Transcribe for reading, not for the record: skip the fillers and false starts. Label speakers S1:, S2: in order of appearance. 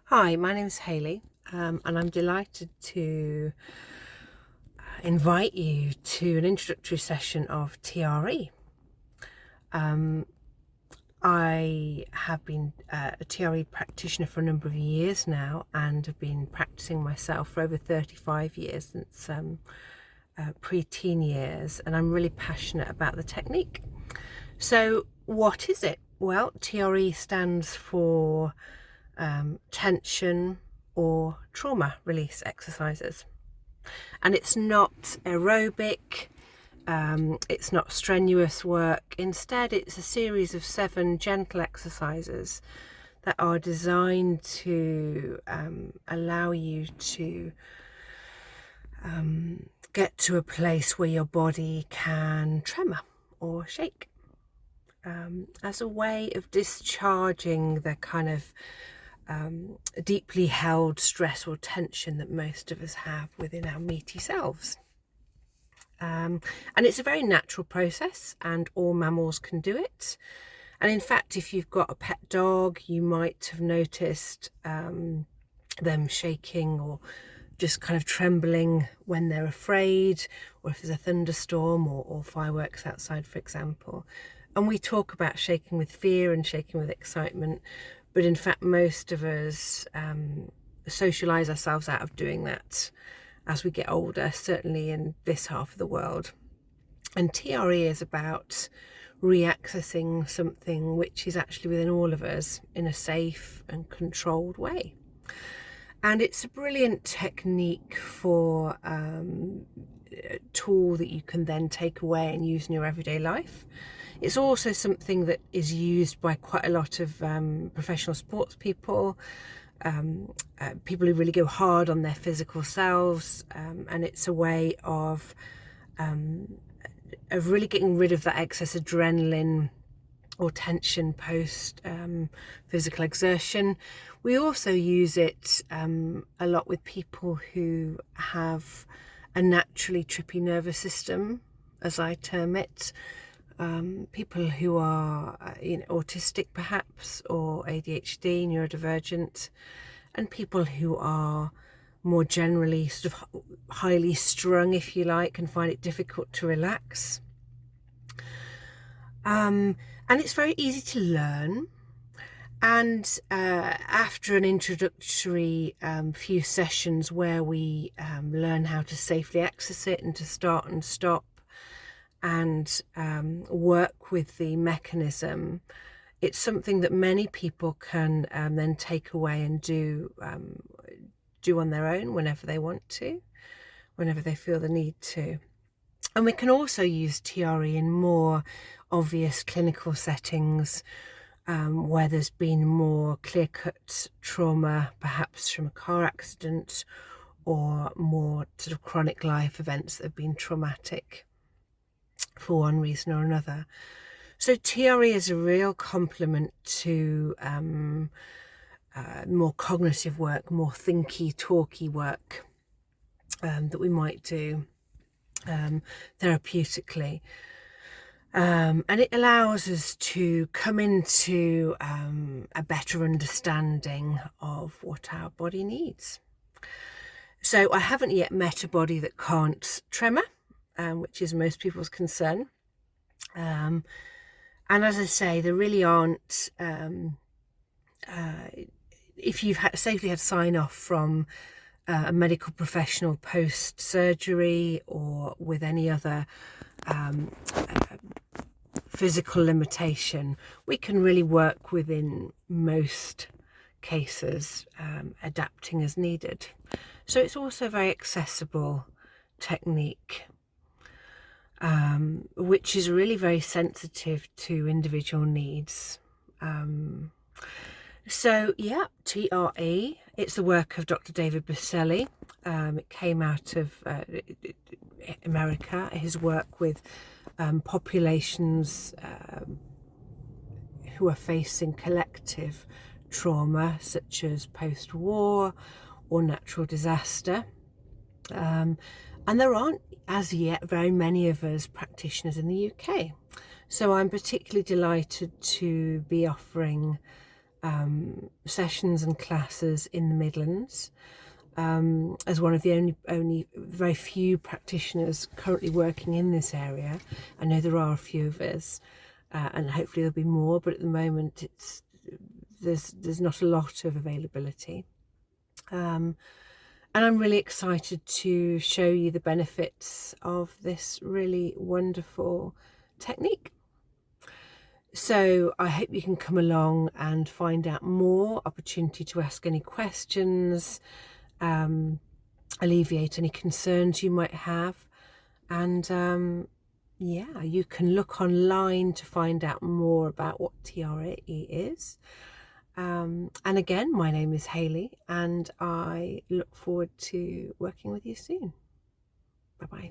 S1: Hi, my name's Hayley, and I'm delighted to invite you to an introductory session of TRE. I have been a TRE practitioner for a number of years now and have been practicing myself for over 35 years, since pre-teen years, and I'm really passionate about the technique. So what is it? Well, TRE stands for tension or trauma release exercises. And it's not aerobic, it's not strenuous work. Instead, it's a series of 7 gentle exercises that are designed to allow you to get to a place where your body can tremor or shake, as a way of discharging the kind of deeply held stress or tension that most of us have within our meaty selves. And it's a very natural process, and all mammals can do it. And in fact, if you've got a pet dog, you might have noticed them shaking or just kind of trembling when they're afraid, or if there's a thunderstorm or fireworks outside, for example. And we talk about shaking with fear and shaking with excitement, but in fact most of us socialise ourselves out of doing that as we get older, certainly in this half of the world. And TRE is about reaccessing something which is actually within all of us in a safe and controlled way. And it's a brilliant technique for a tool that you can then take away and use in your everyday life. It's also something that is used by quite a lot of professional sports people, people who really go hard on their physical selves, and it's a way of really getting rid of that excess adrenaline or tension post physical exertion. We also use it a lot with people who have a naturally trippy nervous system, as I term it. People who are autistic perhaps, or ADHD, neurodivergent, and people who are more generally sort of highly strung, if you like, and find it difficult to relax. And it's very easy to learn. And after an introductory few sessions where we learn how to safely access it and to start and stop and work with the mechanism, it's something that many people can then take away and do on their own whenever they want to, whenever they feel the need to. And we can also use TRE in more obvious clinical settings, where there's been more clear-cut trauma, perhaps from a car accident, or more sort of chronic life events that have been traumatic for one reason or another. So TRE is a real complement to more cognitive work, more thinky, talky work that we might do therapeutically. And it allows us to come into a better understanding of what our body needs. So I haven't yet met a body that can't tremor, which is most people's concern. And as I say, there really aren't, if you've safely had sign off from a medical professional post-surgery or with any other physical limitation, we can really work within most cases, adapting as needed. So it's also a very accessible technique, which is really very sensitive to individual needs. So yeah, TRE, it's the work of Dr. David Buscelli. It came out of America, his work with populations who are facing collective trauma, such as post-war or natural disaster. And there aren't as yet very many of us practitioners in the UK. So I'm particularly delighted to be offering sessions and classes in the Midlands, as one of the only very few practitioners currently working in this area. I know there are a few of us, and hopefully there'll be more, but at the moment there's not a lot of availability. And I'm really excited to show you the benefits of this really wonderful technique. So I hope you can come along and find out more, opportunity to ask any questions, alleviate any concerns you might have. And yeah, you can look online to find out more about what TRE is. And again, my name is Hayley, and I look forward to working with you soon. Bye-bye.